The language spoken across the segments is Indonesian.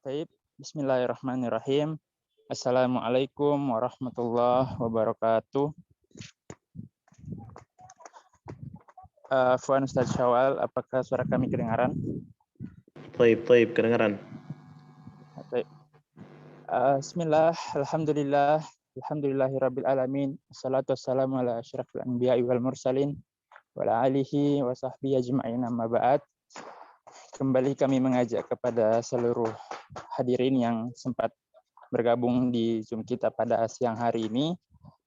Baik, Bismillahirrahmanirrahim. Assalamualaikum warahmatullahi wabarakatuh. Fuan Ustaz Syawal, apakah suara kami kedengaran? Taib, kedengaran. Baik. Bismillah, alhamdulillah, alhamdulillahirabbil alamin. Wassalatu wassalamu ala asyrafil anbiya'i wal mursalin wa ala alihi wa sahbihi ajma'in, amma ba'd. Kembali kami mengajak kepada seluruh hadirin yang sempat bergabung di Zoom kita pada siang hari ini.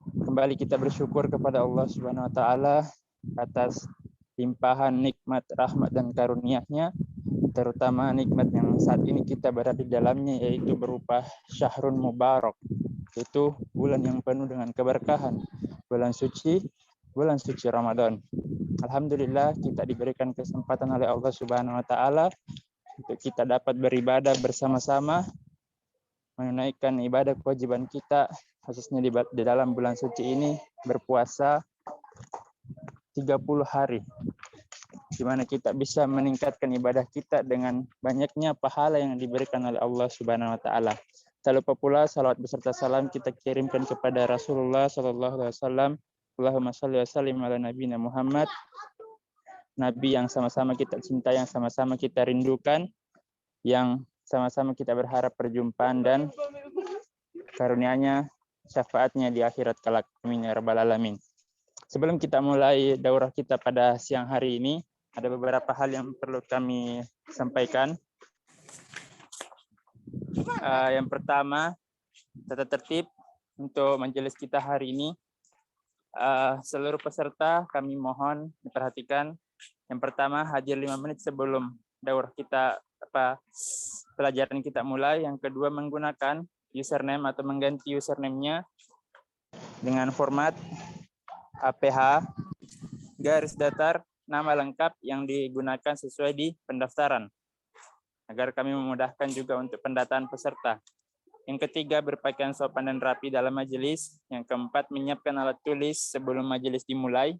Kembali kita bersyukur kepada Allah Subhanahu wa taala atas limpahan nikmat, rahmat dan karunia-Nya, terutama nikmat yang saat ini kita berada di dalamnya, yaitu berupa Syahrul Mubarak, yaitu bulan yang penuh dengan keberkahan, bulan suci Ramadan. Alhamdulillah kita diberikan kesempatan oleh Allah Subhanahu wa taala untuk kita dapat beribadah bersama-sama, menunaikan ibadah kewajiban kita, khususnya di dalam bulan suci ini, berpuasa 30 hari, di mana kita bisa meningkatkan ibadah kita dengan banyaknya pahala yang diberikan oleh Allah Subhanahu wa taala. Tak lupa pula salawat beserta salam kita kirimkan kepada Rasulullah sallallahu alaihi wasallam. Allahumma shalli wa sallim ala nabiyina Muhammad, nabi yang sama-sama kita cintai, yang sama-sama kita rindukan, yang sama-sama kita berharap perjumpaan dan karunia-Nya, syafaatnya di akhirat kelak. Amin ya rabbal alamin. Sebelum kita mulai daurah kita pada siang hari ini, ada beberapa hal yang perlu kami sampaikan. Yang pertama, tata tertib untuk majelis kita hari ini. Seluruh peserta kami mohon diperhatikan. Yang pertama, hadir 5 menit sebelum daurah kita, pelajaran kita mulai. Yang kedua, menggunakan username atau mengganti username-nya dengan format APH garis datar nama lengkap yang digunakan sesuai di pendaftaran, agar kami memudahkan juga untuk pendataan peserta. Yang ketiga, berpakaian sopan dan rapi dalam majelis. Yang keempat, menyiapkan alat tulis sebelum majelis dimulai.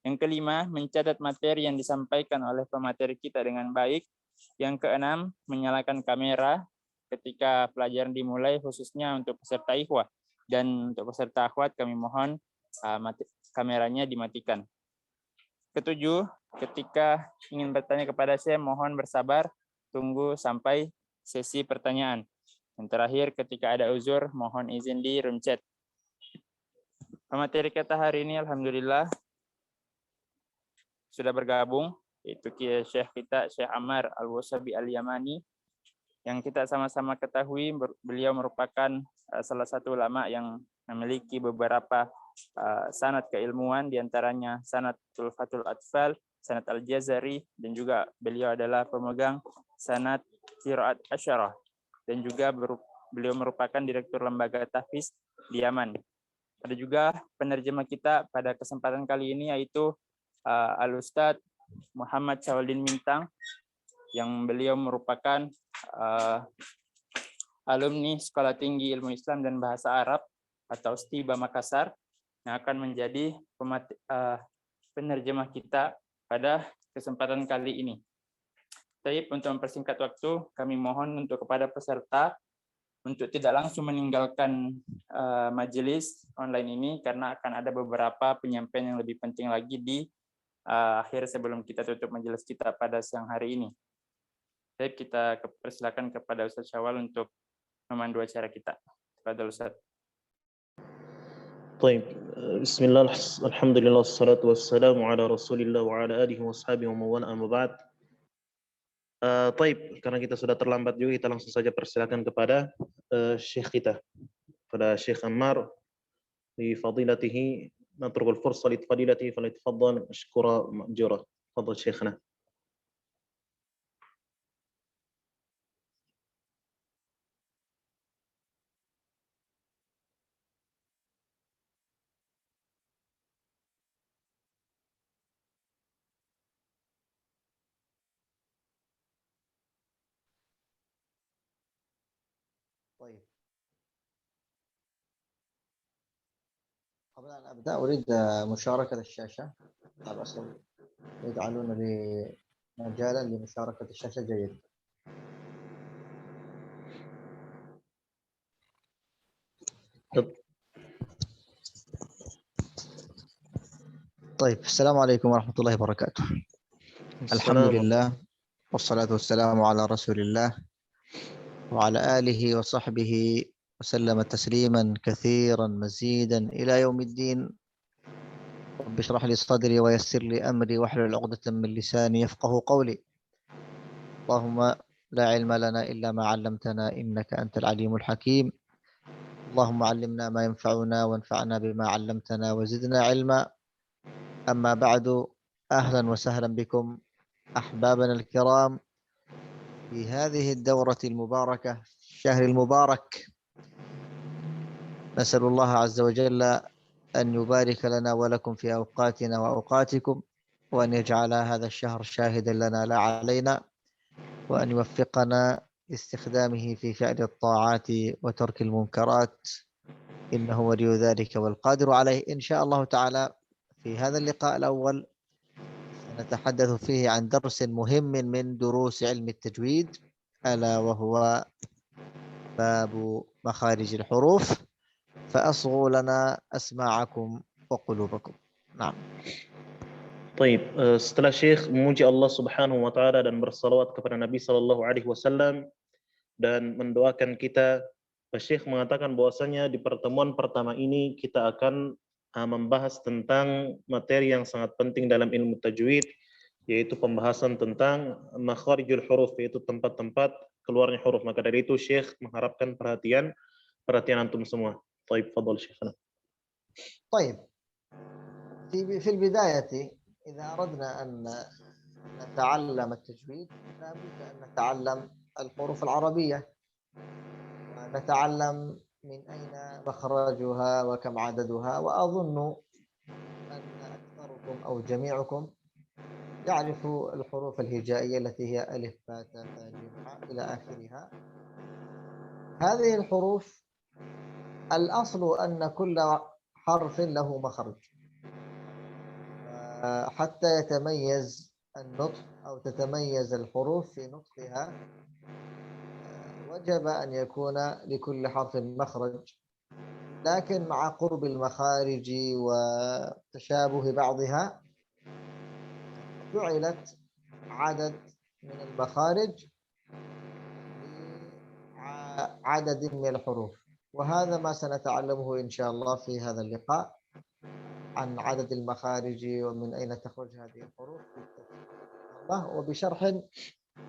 Yang kelima, mencatat materi yang disampaikan oleh pemateri kita dengan baik. Yang keenam, menyalakan kamera ketika pelajaran dimulai, khususnya untuk peserta ikhwah. Dan untuk peserta akhwat, kami mohon kameranya dimatikan. Ketujuh, ketika ingin bertanya kepada saya, mohon bersabar, tunggu sampai sesi pertanyaan. Yang terakhir, ketika ada uzur, mohon izin di room chat. Pemateri kita hari ini, alhamdulillah, sudah bergabung, yaitu Syekh kita, Syekh Ammar Al-Wasabi Al-Yamani, yang kita sama-sama ketahui beliau merupakan salah satu ulama yang memiliki beberapa sanad keilmuan, diantaranya sanad Tulfatul Atfal, sanad Al-Jazari, dan juga beliau adalah pemegang sanad Qiraat Asyarah, dan juga beliau merupakan direktur lembaga tahfiz di Yaman. Ada juga penerjemah kita pada kesempatan kali ini, yaitu Al-Ustadz Muhammad Syawaldin Mintang, yang beliau merupakan alumni Sekolah Tinggi Ilmu Islam dan Bahasa Arab atau STIBA Makassar, yang akan menjadi penerjemah kita pada kesempatan kali ini. Tapi untuk mempersingkat waktu, kami mohon untuk kepada peserta untuk tidak langsung meninggalkan majelis online ini, karena akan ada beberapa penyampaian yang lebih penting lagi di akhir sebelum kita tutup majelis kita pada siang hari ini. Baik, kita persilakan kepada Ustaz Syawal untuk memandu acara kita. Kepada Ustaz. Taib. Bismillah, alhamdulillah, wassalatu wassalamu ala rasulillah wa ala alihi wa sahbihi wa mawala, amma ba'd. Taib, karena kita sudah terlambat juga, kita langsung saja persilakan kepada Syekh kita, kepada Syekh Ammar, di fadilatihi, natrukul fursa li fadilatihi, falyatafaddal mashkura ma'jura. Tafadhal Syekhna. طيب، قبل أن أبدأ أريد مشاركة الشاشة. أصلا يجعلون لي مجالا لمشاركة الشاشة جيد. طيب، السلام عليكم ورحمة الله وبركاته. الحمد لله والصلاة والسلام على رسول الله وعلى آله وصحبه وسلم تسليما كثيرا مزيدا إلى يوم الدين. رب اشرح لي صدري ويسر لي أمري واحلل عقدة من لساني يفقه قولي. اللهم لا علم لنا إلا ما علمتنا إنك أنت العليم الحكيم. اللهم علمنا ما ينفعنا وانفعنا بما علمتنا وزدنا علما. أما بعد، أهلا وسهلا بكم أحبابنا الكرام في هذه الدورة المباركة، الشهر المبارك. نسأل الله عز وجل أن يبارك لنا ولكم في أوقاتنا وأوقاتكم، وأن يجعل هذا الشهر شاهدا لنا لا علينا، وأن يوفقنا لاستخدامه في فعل الطاعات وترك المنكرات، إنه ولي ذلك والقادر عليه. إن شاء الله تعالى في هذا اللقاء الأول نتحدث فيه عن درس مهم من دروس علم التجويد، ألا وهو باب مخارج الحروف. فأصغوا لنا أسماعكم وقلوبكم. نعم. Taib, setelah Syekh memuji Allah Subhanahu wa taala dan bersalawat kepada Nabi sallallahu alaihi wasallam dan mendoakan kita, Syekh mengatakan bahwasanya di pertemuan pertama ini kita akan membahas tentang materi yang sangat penting dalam ilmu tajwid, yaitu pembahasan tentang makharijul huruf, yaitu tempat-tempat keluarnya huruf. Maka dari itu Syekh mengharapkan perhatian antum semua. Taib, fadhal Syekhana. طيب، في البداية إذا أردنا أن نتعلم التجويد لابد أن نتعلم الحروف العربية، ونتعلم من أين مخرجها وكم عددها. وأظن أن أكثركم أو جميعكم يعرف الحروف الهجائية التي هي ألف باء تاء جيم حاء إلى آخرها. هذه الحروف الأصل أن كل حرف له مخرج، حتى يتميز النطق أو تتميز الحروف في نطقها وجب أن يكون لكل حرف مخرج. لكن مع قرب المخارج وتشابه بعضها جعلت عدد من المخارج لعدد من الحروف، وهذا ما سنتعلمه إن شاء الله في هذا اللقاء، عن عدد المخارج ومن أين تخرج هذه الحروف وبشرح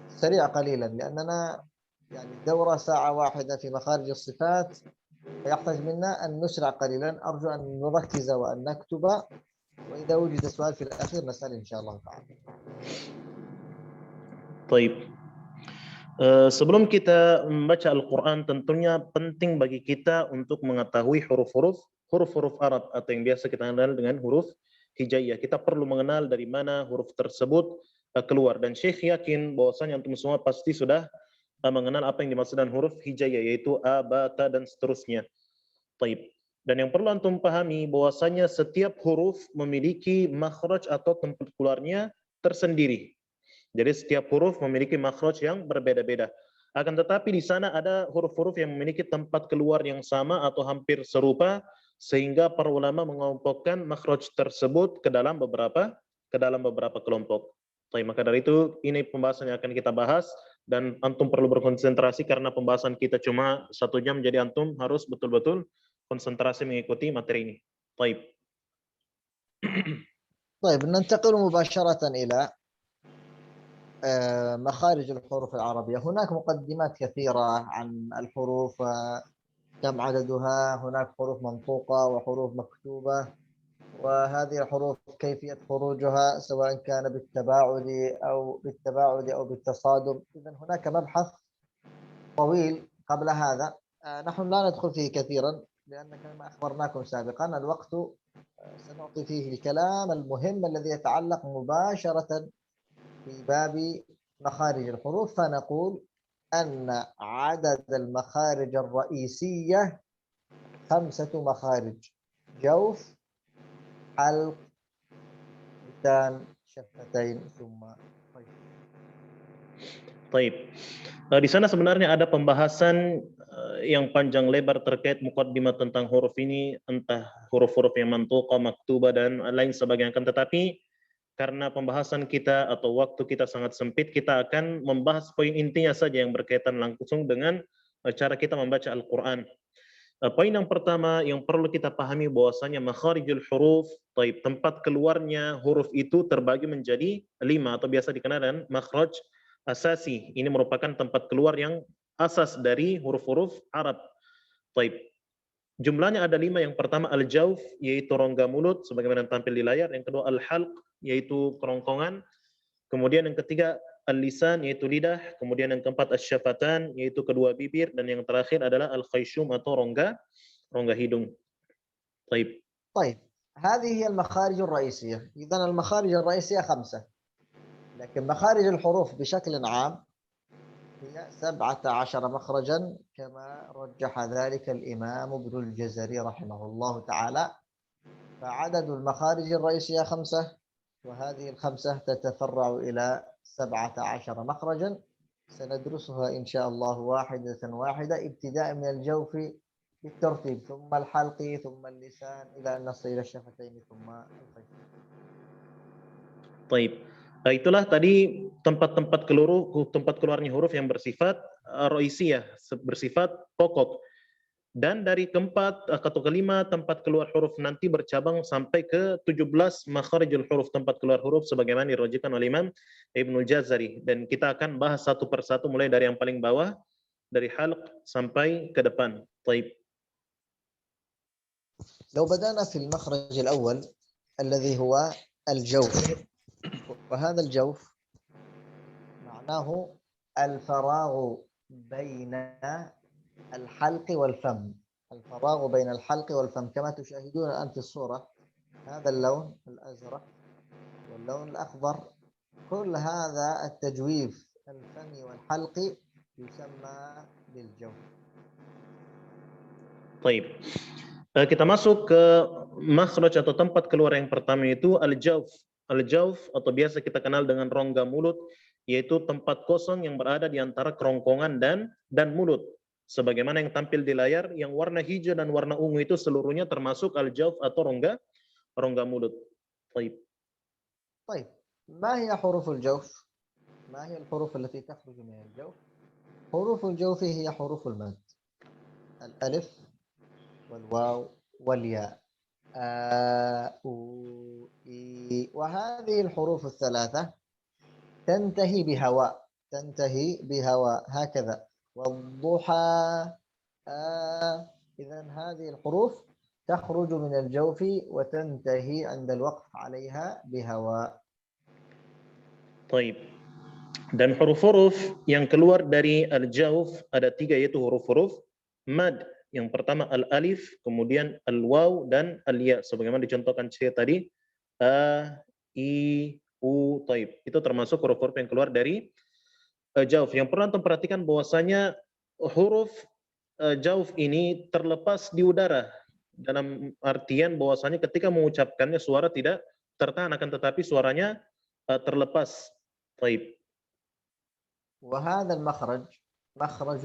سريع قليلا، لأننا يعني الدورة ساعة واحدة في مخارج الصفات، فيحتاج منا أن نسرع قليلا. أرجو أن نركز وأن نكتب، وإذا وجد سؤال في الأخير نسأل إن شاء الله تعالى. Taib. Sebelum kita membaca Al-Quran, tentunya penting bagi kita untuk mengetahui huruf-huruf Arab atau yang biasa kita kenal dengan huruf hijaiyah. Kita perlu mengenal dari mana huruf tersebut keluar. Dan Syekh yakin bahwasanya antum semua pasti sudah mengenal apa yang dimaksud dengan huruf hijaiyah, yaitu a, ba, ta, dan seterusnya. Taib. Dan yang perlu antum pahami bahwasanya setiap huruf memiliki makhraj atau tempat keluarnya tersendiri. Jadi setiap huruf memiliki makhraj yang berbeda-beda. Akan tetapi di sana ada huruf-huruf yang memiliki tempat keluar yang sama atau hampir serupa, sehingga para ulama mengelompokkan makhraj tersebut ke dalam beberapa kelompok. Baik, maka dari itu ini pembahasan yang akan kita bahas, dan antum perlu berkonsentrasi karena pembahasan kita cuma 1 jam, jadi antum harus betul-betul konsentrasi mengikuti materi ini. Baik. طيب، ننتقل مباشرة إلى مخارج الحروف العربية. هناك مقدمات كثيرة عن الحروف، كم عددها، هناك حروف منطوقة وحروف مكتوبة، وهذه الحروف كيفية خروجها سواء كان بالتباعد أو بالتصادم. إذن هناك مبحث طويل قبل هذا، نحن لا ندخل فيه كثيرا لأن كما أخبرناكم سابقا الوقت سنعطي فيه الكلام المهم الذي يتعلق مباشرة في باب مخارج الحروف. فنقول أن عدد المخارج الرئيسية 5 مخارج: جوف، حلق، لسان، شفتين، ثم طيب. Taib. Di sana sebenarnya ada pembahasan yang panjang lebar terkait muqaddimah tentang huruf ini, entah huruf-huruf yang mantuqah, maktubah dan lain sebagainya. Kan tetapi karena pembahasan kita atau waktu kita sangat sempit, kita akan membahas poin intinya saja yang berkaitan langsung dengan cara kita membaca Al-Quran. Poin yang pertama yang perlu kita pahami bahwasanya makharijul huruf, tempat keluarnya huruf itu terbagi menjadi 5 atau biasa dikenal dengan makhraj asasi. Ini merupakan tempat keluar yang asas dari huruf-huruf Arab. Jumlahnya ada 5. Yang pertama al-jawf, yaitu rongga mulut sebagaimana tampil di layar. Yang kedua al-halq, yaitu kerongkongan. Kemudian yang ketiga al-lisan, yaitu lidah. Kemudian yang keempat asy-syafatan, yaitu kedua bibir. Dan yang terakhir adalah al-khayshum atau rongga hidung. طيب هذه هي المخارج الرئيسية. إذن المخارج الرئيسية 5، لكن مخارج الحروف بشكل عام هي 17 مخرجا كما رجح ذلك الإمام ابن الجزري رحمه الله تعالى. فعدد المخارج الرئيسية 5، وهذه ال5 تتفرع إلى 17 مخرجا سندرسها إن شاء الله واحدة واحدة، ابتداء من الجوف بالترتيب، ثم الحلق، ثم اللسان، إلى أن نصل إلى الشفتين ثم الخيشوم. طيب. Itulah tadi tempat-tempat keluarnya huruf yang bersifat raisiyah, bersifat pokok. Dan dari keempat atau kelima tempat keluar huruf nanti bercabang sampai ke 17 makharijul huruf, tempat keluar huruf sebagaimana dirajikan oleh Imam Ibnul Jazari. Dan kita akan bahas satu persatu mulai dari yang paling bawah, dari halq sampai ke depan. طيب. لو بدأنا في المخرج الأول الذي هو الجوف، وهذا الجوف معناه الفراغ بين الحلق والفم، الفراغ بين الحلق والفم كما تشاهدون الآن في الصورة. هذا اللون الأزرق واللون الأخضر، كل هذا التجويف الفمي والحلقي يسمى بالجوف. طيب. Kita masuk ke makhraj atau tempat keluar yang pertama itu al-jawf. Al-jawf atau biasa kita kenal dengan rongga mulut, yaitu tempat kosong yang berada di antara kerongkongan dan mulut. Sebagaimana yang tampil di layar, yang warna hijau dan warna ungu itu seluruhnya termasuk al-jawf atau rongga mulut. طيب. طيب. ما هي حروف الجوف؟ ما هي الحروف التي تخرج من الجوف؟ حروف الجوف هي حروف المد، الألف والواو والياء، وهذه الحروف الثلاثة تنتهي بهواء هكذا، والضحى، إذن هذه الحروف تخرج من الجوف وتنتهي عند الوقف عليها بهواء. طيب. Dan huruf-huruf yang keluar dari al-jawf ada 3, yaitu huruf-huruf mad. Yang pertama al-alif, kemudian al-waw dan al-ya, sebagaimana dicontohkan saya tadi, a, i, u, taib. Itu termasuk huruf-huruf yang keluar dari jawf. Yang perlu antum perhatikan bahwasanya huruf jawf ini terlepas di udara, dalam artian bahwasanya ketika mengucapkannya suara tidak tertahan, akan tetapi suaranya terlepas. Taib. وهذا المخرج مخرج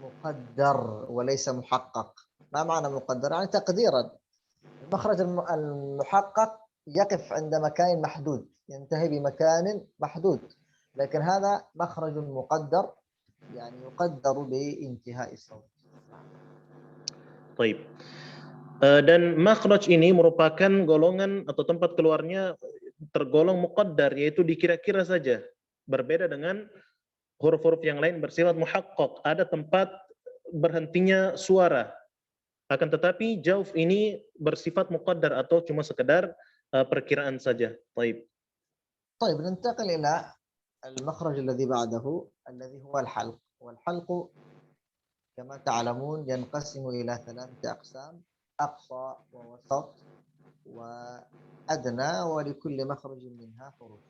مقدر وليس محقق. ما معنى مقدر؟ يعني تقديرا. المخرج المحقق يقف عند مكان محدود، ينتهي بمكان محدود، لكن هذا مخرج مقدر، يعني يقدر بانتهاء الصوت. طيب. Dan makhraj ini merupakan golongan atau tempat keluarnya tergolong muqaddar, yaitu dikira-kira saja. Berbeda dengan huruf-huruf yang lain bersifat muhaqqaq, ada tempat berhentinya suara. Akan tetapi jawf ini bersifat muqaddar atau cuma sekedar perkiraan saja. Baik. طيب ننتقل إلى المخرج الذي بعده الذي هو الحلق. والحلق كما تعلمون ينقسم إلى 3 أقسام: أقصى ووسط وأدنى، ولكل مخرج منها حروف.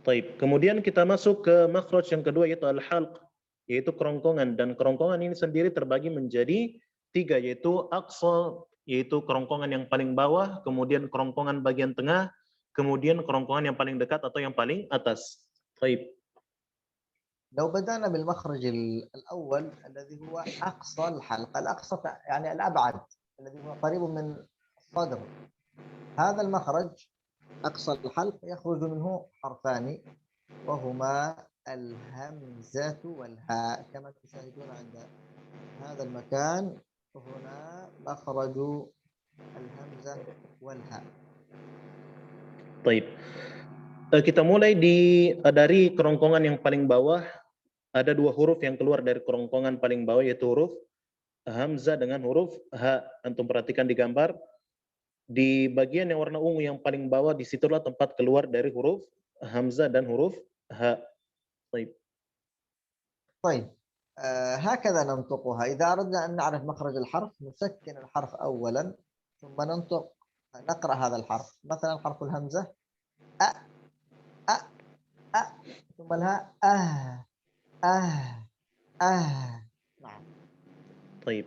Baik, kemudian kita masuk ke makhraj yang kedua, yaitu al-halq, yaitu kerongkongan. Dan kerongkongan ini sendiri terbagi menjadi 3, yaitu aqsa, yaitu kerongkongan yang paling bawah, kemudian kerongkongan bagian tengah, kemudian kerongkongan yang paling dekat atau yang paling atas. Baik. لو بدأنا بالمخرج الأول الذي هو أقصى الحلق، الأقصى يعني الأبعد الذي هو قريب من الصدر، هذا المخرج أقصى الحلق يخرج منه حرفان وهما الهمزة والهاء كما تشاهدون عند هذا المكان، هنا مخرج الهمزة والهاء. Baik. Kita mulai dari kerongkongan yang paling bawah. Ada dua huruf yang keluar dari kerongkongan paling bawah, yaitu huruf hamzah dengan huruf ha. Antum perhatikan di gambar, di bagian yang warna ungu yang paling bawah, disitulah tempat keluar dari huruf hamzah dan huruf ha. Baik. طيب هكذا ننطقها. إذا أردنا أن نعرف مخرج الحرف نسكن الحرف أولا ثم نقرأ هذا الحرف، مثلا حرف الهمزة أ أ أ ثم الهاء نعم. Baik.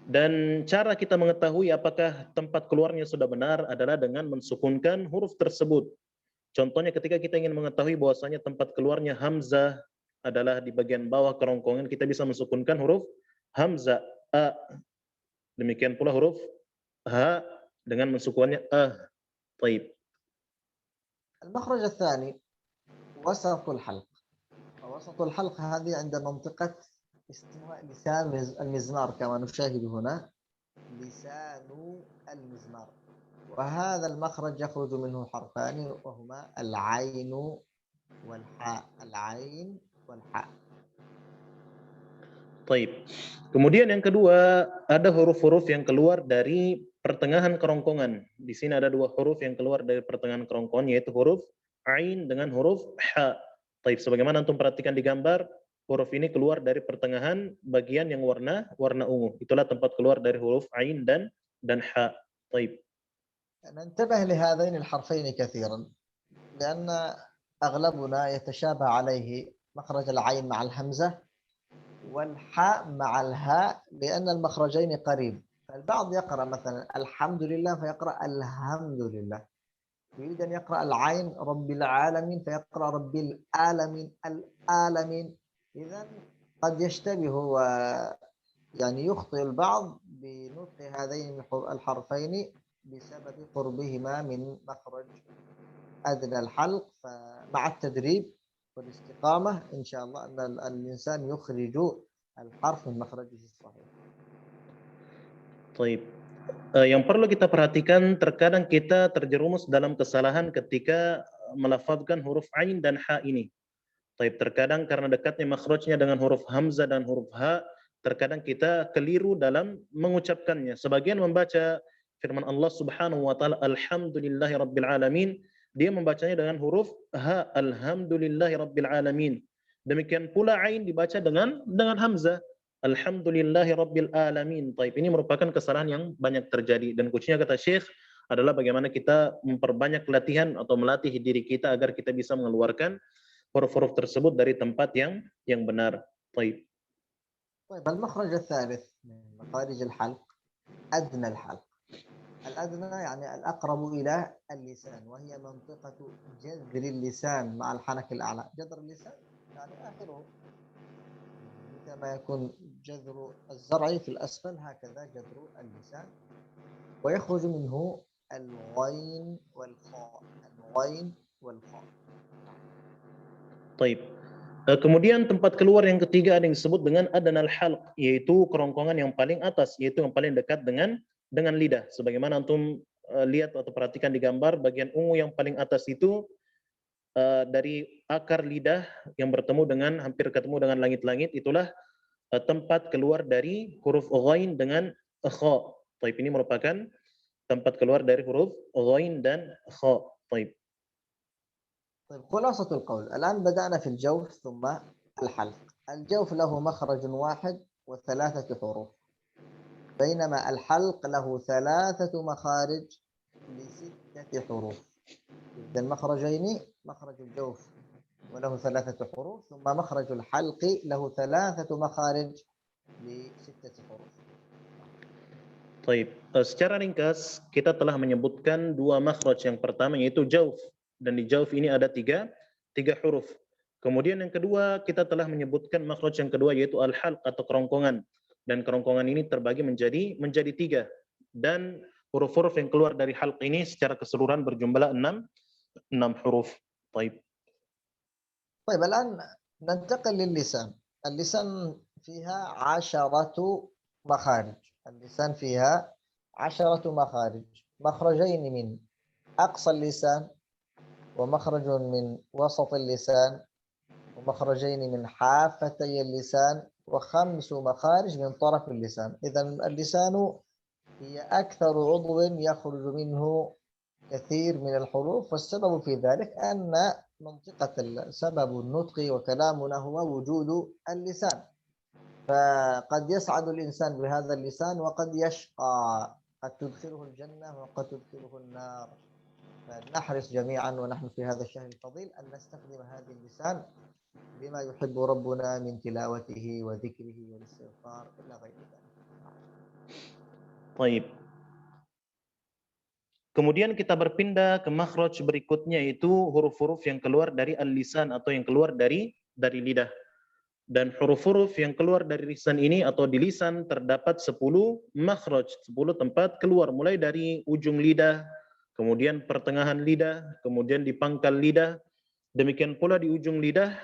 Dan cara kita mengetahui apakah tempat keluarnya sudah benar adalah dengan mensukunkan huruf tersebut. Contohnya ketika kita ingin mengetahui bahwasanya tempat keluarnya hamzah adalah di bagian bawah kerongkongan, kita bisa mensukunkan huruf hamzah a. Demikian pula huruf ha dengan mensukunnya a. Baik. المخرج الثاني وسط الحلق. وسط الحلق هذه عند منطقة استواء لسان المزمار كما نشاهد هنا، لسان المزمار، وهذا المخرج يخرج منه حرفان وهما العين والحاء، العين والحاء. Baik. Kemudian yang kedua, ada huruf-huruf yang keluar dari pertengahan kerongkongan. Di sini ada dua huruf yang keluar dari pertengahan kerongkongan, yaitu huruf ain dengan huruf ha. Baik, sebagaimana antum perhatikan di gambar, huruf ini keluar dari pertengahan bagian yang warna ungu. Itulah tempat keluar dari huruf ain dan ha. Baik. ننتبه لهذين الحرفين كثيرا لأن أغلبنا يتشابه عليه مخرج العين مع الهمزة والحاء مع الهاء لأن المخرجين قريب. البعض يقرأ مثلا الحمد لله فيقرأ الحمد لله، يريد أن يقرأ العين رب العالمين فيقرأ رب العالمين العالمين. إذا قد يشتبه ويعني يخطئ البعض بنطق هذين الحرفين بسبب قربهما من مخرج أدنى الحلق. فمع التدريب والاستقامة إن شاء الله أن الإنسان يخرج الحرف من مخرجه الصحيح. Baik. Yang perlu kita perhatikan, terkadang kita terjerumus dalam kesalahan ketika melafazkan huruf ain dan ha ini. Baik, terkadang karena dekatnya makhrajnya dengan huruf hamzah dan huruf ha, terkadang kita keliru dalam mengucapkannya. Sebagian membaca firman Allah Subhanahu wa taala alhamdulillahi rabbil alamin, dia membacanya dengan huruf ha, alhamdulillahi rabbil alamin. Demikian pula ain dibaca dengan hamzah, alhamdulillahi rabbil alamin. Taib, ini merupakan kesalahan yang banyak terjadi, dan kuncinya kata Syekh adalah bagaimana kita memperbanyak latihan atau melatih diri kita agar kita bisa mengeluarkan huruf-huruf tersebut dari tempat yang benar. Taib. طيب المخرج الثالث من مخارج الحلق أدنى الحلق. الأدنى يعني الأقرب إلى اللسان، وهي منطقة جذر اللسان مع الحنك الأعلى. جذر اللسان يعني آخره، مثل ما يكون جذر الزرع في الأسفل هكذا جذر اللسان، ويخرج منه الغين والخاء، الغين والخاء. Taib. Kemudian tempat keluar yang ketiga ada yang disebut dengan adnal halq, yaitu kerongkongan yang paling atas, yaitu yang paling dekat dengan lidah. Sebagaimana antum lihat atau perhatikan di gambar, bagian ungu yang paling atas itu dari akar lidah yang hampir ketemu dengan langit-langit, itulah tempat keluar dari huruf ghain dengan kha. Taib, ini merupakan tempat keluar dari huruf ghain dan kha. Taib. طيب خلاصة القول الآن بدأنا في الجوف ثم الحلق. الجوف له مخرج واحد وثلاثة حروف، بينما الحلق له ثلاثة مخارج لستة حروف. إذا المخرجين مخرج الجوف وله ثلاثة حروف، ثم مخرج الحلق له ثلاثة مخارج لستة حروف. Baik, secara ringkas kita telah menyebutkan dua makhraj. Yang pertama yaitu jauf, dan di jauf ini ada tiga huruf. Kemudian yang kedua, kita telah menyebutkan makhraj yang kedua yaitu al-halq atau kerongkongan. Dan kerongkongan ini terbagi menjadi tiga. Dan huruf-huruf yang keluar dari halq ini secara keseluruhan berjumlah enam huruf. Baik. طيب الآن ننتقل للسان. اللسان فيها 10 مخارج. اللسان فيها 10 مخارج، مخرجين من أقصى اللسان، ومخرج من وسط اللسان، ومخرجين من حافتي اللسان، و5 مخارج من طرف اللسان. إذا اللسان هي أكثر عضو يخرج منه كثير من الحروف، والسبب في ذلك أن منطقة سبب النطق وكلامنا هو وجود اللسان. فقد يسعد الإنسان بهذا اللسان وقد يشقى، قد تدخله الجنة وقد تدخله النار. فنحرص جميعا ونحن في هذا الشهر الفضيل أن نستخدم هذا اللسان بما يحب ربنا من تلاوته وذكره والاستغفار إلى غير ذلك. Baik. Kemudian kita berpindah ke makhraj berikutnya, yaitu huruf-huruf yang keluar dari al-lisan atau yang keluar dari lidah. Dan huruf-huruf yang keluar dari lisan ini atau di lisan terdapat 10 makhraj, 10 tempat keluar, mulai dari ujung lidah, kemudian pertengahan lidah, kemudian di pangkal lidah. Demikian pula di ujung lidah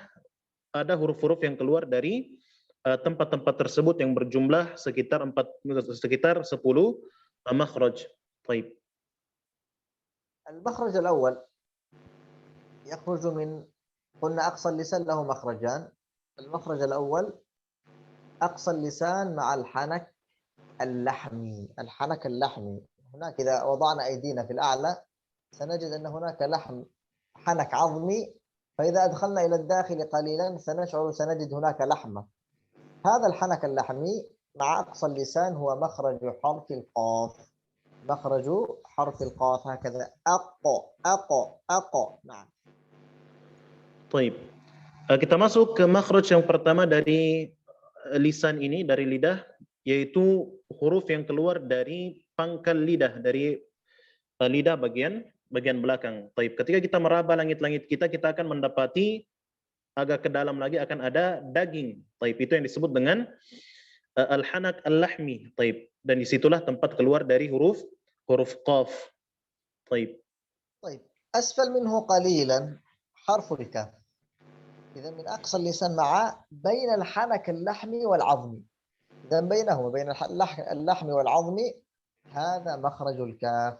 ada huruf-huruf yang keluar dari tempat-tempat tersebut yang berjumlah sekitar 10 makhraj. Baik. المخرج الأول يخرج من، قلنا أقصى اللسان له مخرجان. المخرج الأول أقصى اللسان مع الحنك اللحمي. الحنك اللحمي هناك إذا وضعنا أيدينا في الأعلى سنجد أن هناك حنك عظمي، فإذا أدخلنا إلى الداخل قليلا سنجد هناك لحمة. هذا الحنك اللحمي مع أقصى اللسان هو مخرج حرف القاف. مخرج حرف القاف هكذا، أقو. نعم. طيب. Kita masuk ke makhraj yang pertama dari lisan ini, dari lidah, yaitu huruf yang keluar dari pangkal lidah, dari lidah bagian belakang. Taib. Ketika kita meraba langit-langit kita akan mendapati agak ke dalam lagi akan ada daging. Taib. Itu yang disebut dengan al-hanak al-lahmi. Taib. Dan disitulah tempat keluar dari huruf qaf. Taib. طيب أسفل منه قليلا حرف الكاف. إذا من أقصى اللسان مع بين الحنك اللحمي والعظمي. إذا بينهما بين اللحم والعظم هذا مخرج الكاف.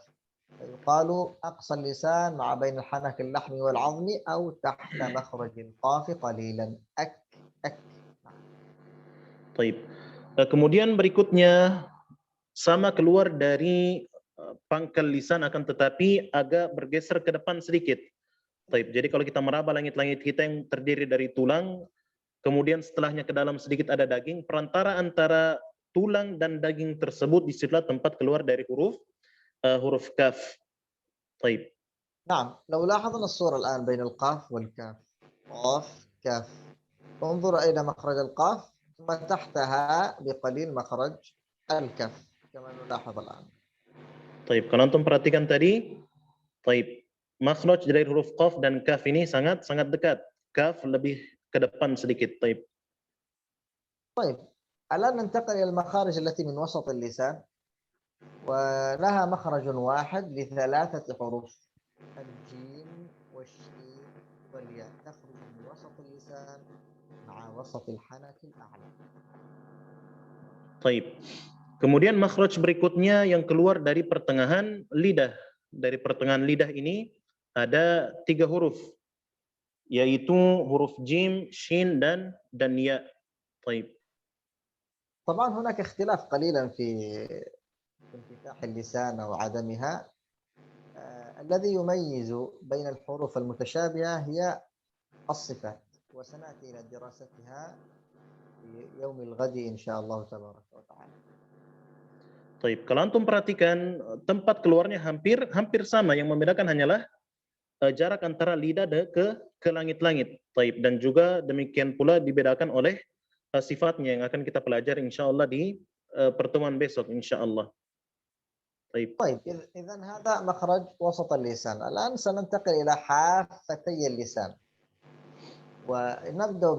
يقال أقصى اللسان مع بين الحنك اللحمي والعظم أو تحت مخرج القاف قليلا. أك. طيب. Kemudian berikutnya sama keluar dari pangkal lisan akan tetapi agak bergeser ke depan sedikit. Taib. Jadi kalau kita meraba langit-langit kita yang terdiri dari tulang, kemudian setelahnya ke dalam sedikit ada daging, perantara antara tulang dan daging tersebut disitulah tempat keluar dari huruf kaf. Taib. نعم، لو لاحظنا الصورة الآن بين القاف والكاف، قاف كاف، انظر إلى مخرج القاف ثم تحتها بقليل مخرج الكاف كما نلاحظ الآن. Taib. Kalau antum perhatikan tadi, taib. Makhraj dari huruf qaf dan kaf ini sangat dekat. Kaf lebih ke depan sedikit. Taib. طيب الآن ننتقل إلى المخارج التي من وسط اللسان، ولها مخرج واحد ل3 حروف، الجيم والشين والياء، تخرج من وسط اللسان مع وسط الحنك الأعلى. Taib. Kemudian makhraj berikutnya yang keluar dari pertengahan lidah. Dari pertengahan lidah ini ada 3 huruf, yaitu huruf jim, shin dan ya. Taib. طبعا هناك اختلاف قليلا في انفتاح اللسان أو عدمها. الذي يميز بين الحروف المتشابهة هي الصفات، وسنأتي إلى دراستها في يوم الغد إن شاء الله تبارك وتعالى. Taib. Kalau antum perhatikan tempat keluarnya hampir sama, yang membedakan hanyalah jarak antara lidah ke langit-langit. Taib. Dan juga demikian pula dibedakan oleh sifatnya yang akan kita pelajari insyaallah di pertemuan besok insyaallah. Taib. طيب إذا هذا مخرج وسط اللسان. الآن سننتقل إلى حافتي اللسان، ونبدأ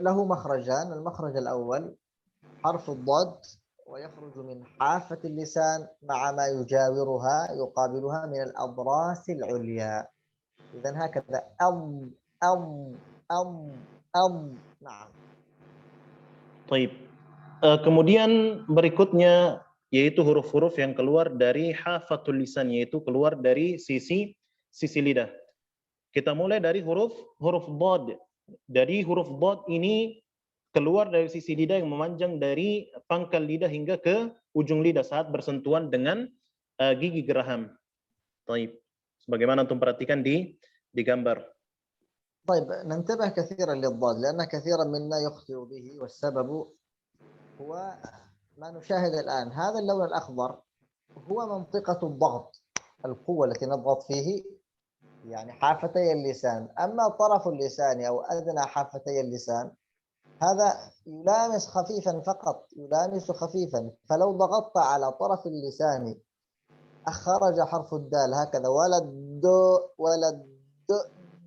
له مخرجان. المخرج الأول حرف الضاد ويخرج من حافة اللسان مع ما يجاورها يقابلها من الأضراس العليا. إذن هكذا أم أم أم أم. نعم. طيب. Kemudian berikutnya yaitu huruf-huruf yang keluar dari hafatul lisan, yaitu keluar dari sisi lidah. Kita mulai dari huruf dhad. Dari huruf dhad ini keluar dari sisi lidah yang memanjang dari pangkal lidah hingga ke ujung lidah saat bersentuhan dengan gigi geraham. Baik. Sebagaimana antum perhatikan di gambar. طيب ننتبه كثيرا للضاد لأن كثيرا منا يخطئ به، والسبب هو ما نشاهد الآن. هذا اللون الأخضر هو منطقة الضغط، القوة التي نضغط فيه يعني حافتي اللسان. أما طرف اللسان أو أدنى حافتي اللسان هذا يلامس خفيفا فقط، يلامس خفيفا. فلو ضغطت على طرف اللسان خرج حرف الدال هكذا، ولا الدو ولا الد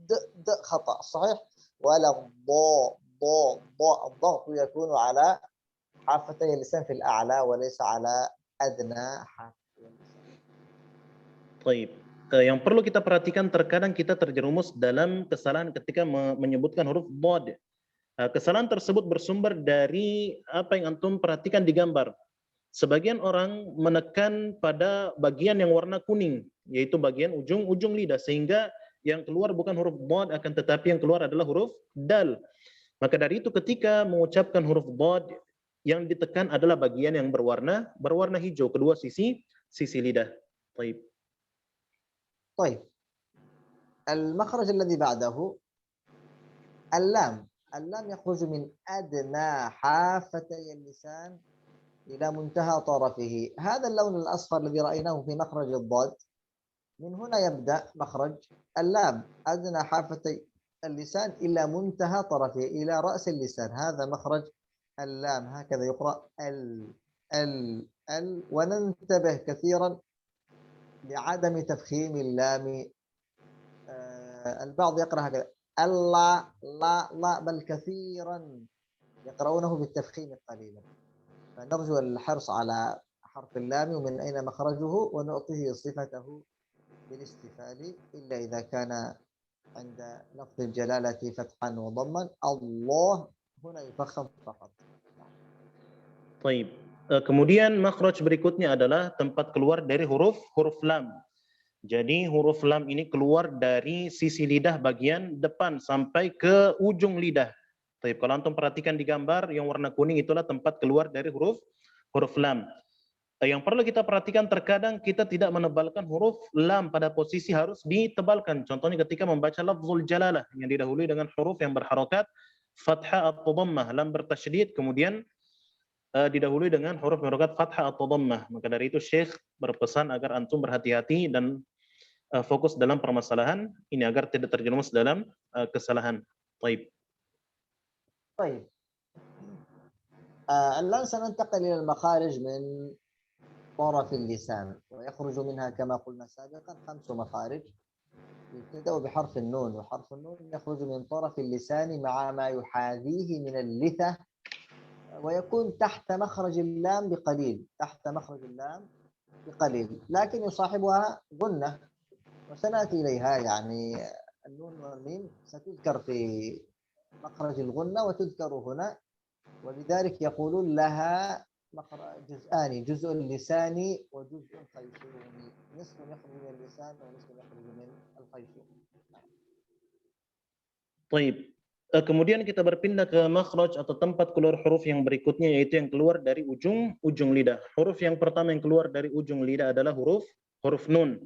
د د خطأ صحيح، ولا الضاء ضاء ضاء. الضغط يكون على حافتي اللسان في الأعلى وليس على أدنى حافتي اللسان. طيب. Yang perlu kita perhatikan, terkadang kita terjerumus dalam kesalahan ketika menyebutkan huruf dhad. Kesalahan tersebut bersumber dari apa yang antum perhatikan di gambar. Sebagian orang menekan pada bagian yang warna kuning, yaitu bagian ujung lidah, sehingga yang keluar bukan huruf dhad, akan tetapi yang keluar adalah huruf dal. Maka dari itu ketika mengucapkan huruf dhad, yang ditekan adalah bagian yang berwarna hijau, kedua sisi lidah. Baik. طيب المخرج الذي بعده اللام. اللام يخرج من أدنى حافتي اللسان إلى منتهى طرفه. هذا اللون الأصفر الذي رأيناه في مخرج الضاد، من هنا يبدأ مخرج اللام، أدنى حافتي اللسان إلى منتهى طرفه إلى رأس اللسان. هذا مخرج اللام، هكذا يقرأ ال. وننتبه كثيرا لعدم تفخيم اللام. البعض يقرأ هكذا الله لا لا، بل كثيرا يقرؤونه بالتفخيم القليل. فنرجو الحرص على حرف اللام ومن أين مخرجه، ونعطيه صفته بالاستفال إلا إذا كان عند لفظ الجلالة فتحا وضما. الله هنا يفخم فقط. طيب. Kemudian makhraj berikutnya adalah tempat keluar dari huruf lam. Jadi huruf lam ini keluar dari sisi lidah bagian depan sampai ke ujung lidah. Tapi kalau antum perhatikan di gambar yang warna kuning, itulah tempat keluar dari huruf lam. Yang perlu kita perhatikan, terkadang kita tidak menebalkan huruf lam pada posisi harus ditebalkan. Contohnya ketika membaca lafzul jalalah yang didahului dengan huruf yang berharokat fathah atau dhammah, lam bertasydid, kemudian didahului dengan huruf berharokat fathah atau dhammah. Maka dari itu Syekh berpesan agar antum berhati-hati dan fokus dalam permasalahan ini agar tidak terjerumus dalam kesalahan. Baik. طيب الآن سننتقل إلى المخارج من طرف اللسان، ويخرج منها كما قلنا سابقا 5 مخارج. يبتدأ بحرف النون، وحرف النون يخرج من طرف اللسان مع ما يحاذيه من اللثة، ويكون تحت مخرج اللام بقليل، تحت مخرج اللام بقليل، لكن يصاحبها غنة وسنأتي إليها. يعني النون والميم ستذكر في مخرج الغنة وتذكر هنا، ولذلك يقولون لها جزءان، جزء اللساني وجزء الخيشومي، نصف يخرج من اللسان ونصف يخرج من الخيشوم. طيب. Kemudian kita berpindah ke makhraj atau tempat keluar huruf yang berikutnya, yaitu yang keluar dari ujung lidah. Huruf yang pertama yang keluar dari ujung lidah adalah huruf nun.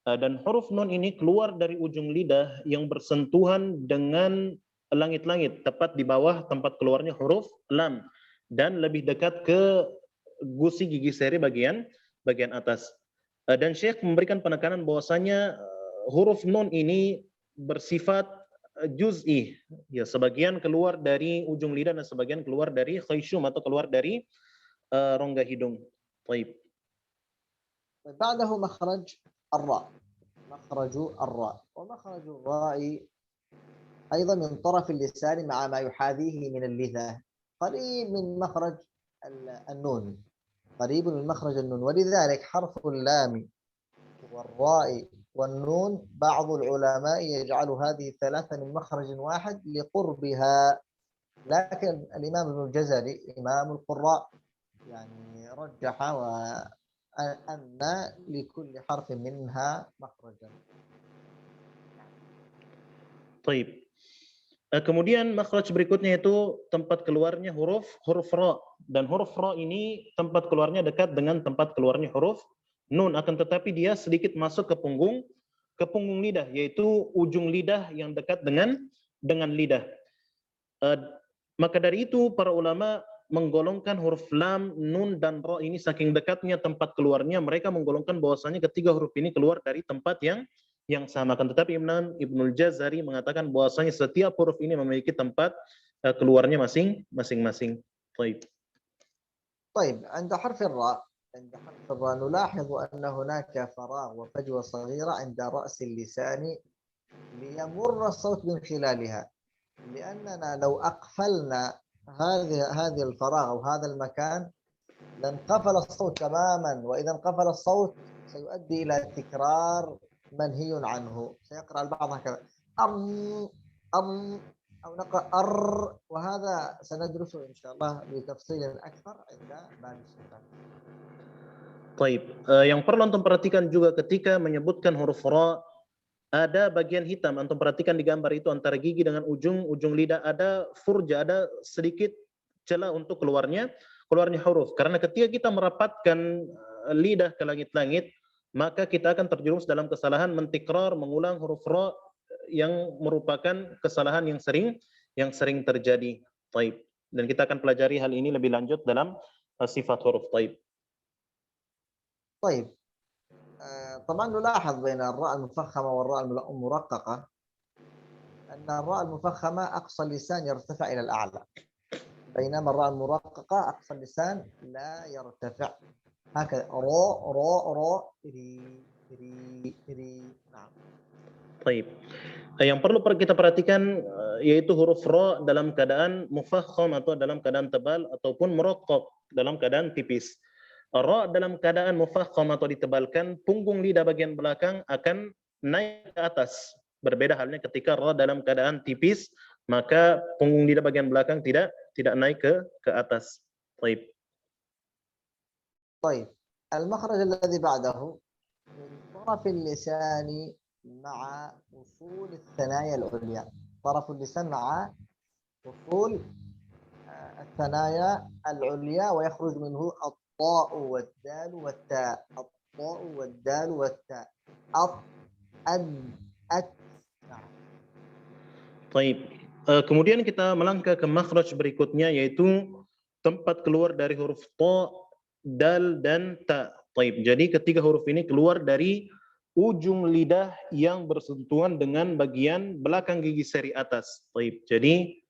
Dan huruf nun ini keluar dari ujung lidah yang bersentuhan dengan langit-langit, tepat di bawah tempat keluarnya huruf lam, dan lebih dekat ke gusi gigi seri bagian atas. Dan Syekh memberikan penekanan bahwasanya huruf nun ini bersifat juz'i, ya, sebagian keluar dari ujung lidah dan sebagian keluar dari khayshum atau keluar dari rongga hidung. Baik. بعده مخرج الراء، مخرج الراء. ومخرج الراء أيضا من طرف اللسان مع ما يحاذيه من اللثة، قريب من مخرج النون، قريب من مخرج النون. ولذلك حرف اللام والراء والنون بعض العلماء يجعل هذه الثلاثة من مخرج واحد لقربها، لكن الإمام ابن الجزري إمام القراء يعني رجح أن لكل حرف منها مخرجا. طيب. Kemudian makhraj berikutnya itu tempat keluarnya huruf ra, dan huruf ra ini tempat keluarnya dekat dengan tempat keluarnya huruf nun, akan tetapi dia sedikit masuk ke punggung lidah, yaitu ujung lidah yang dekat dengan lidah. Maka dari itu para ulama menggolongkan huruf lam, nun dan ra ini saking dekatnya tempat keluarnya, mereka menggolongkan bahwasanya ketiga huruf ini keluar dari tempat yang sama. Kan tetapi Ibnul Jazari mengatakan bahwasanya setiap huruf ini memiliki tempat keluarnya masing-masing. Baik. طيب عند حرف الراء نلاحظ أن هناك فراغ وفجوة صغيرة عند رأس اللسان ليمر الصوت من خلالها، لأننا لو أقفلنا هذه الفراغ أو هذا المكان لانقفل الصوت تماما، وإذا انقفل الصوت سيؤدي إلى تكرار منهي عنه، سيقرأ البعض هكذا أو نقرأ وهذا سندرسه إن شاء الله بتفصيل أكثر عند باب الصفات. Baik, yang perlu antum perhatikan juga ketika menyebutkan huruf ra, ada bagian hitam. Antum perhatikan di gambar itu antara gigi dengan ujung lidah ada furja, ada sedikit celah untuk keluarnya huruf. Karena ketika kita merapatkan lidah ke langit-langit, maka kita akan terjerumus dalam kesalahan mentikrar, mengulang huruf ra yang merupakan kesalahan yang sering terjadi. Baik. Dan kita akan pelajari hal ini lebih lanjut dalam sifat huruf. Baik. طيب طبعا نلاحظ بين الراء المفخمة والراء المرققة أن الراء المفخمة أقصى اللسان يرتفع إلى الأعلى، بينما الراء المرققة أقصى اللسان لا يرتفع، هكذا را ري. نعم. طيب. Yang perlu kita perhatikan yaitu huruf ra dalam keadaan mufakham atau dalam keadaan tebal ataupun muraqqaq dalam keadaan tipis. Ra dalam keadaan mufakham atau ditebalkan, punggung lidah bagian belakang akan naik ke atas. Berbeda halnya ketika ra dalam keadaan tipis, maka punggung lidah bagian belakang tidak naik ke atas. Baik. طيب المخرج الذي بعده من طرف اللسان مع وصول الثنايا العليا، طرف اللسان مع وصول الثنايا العليا ويخرج منه الطاء والدال والتاء، الطاء والدال والتاء، Baik. Kemudian kita melangkah ke makhraj berikutnya, yaitu tempat keluar dari huruf ta, dal dan ta. Baik. Jadi ketiga huruf ini keluar dari ujung lidah yang bersentuhan dengan bagian belakang gigi seri atas. Baik. Jadi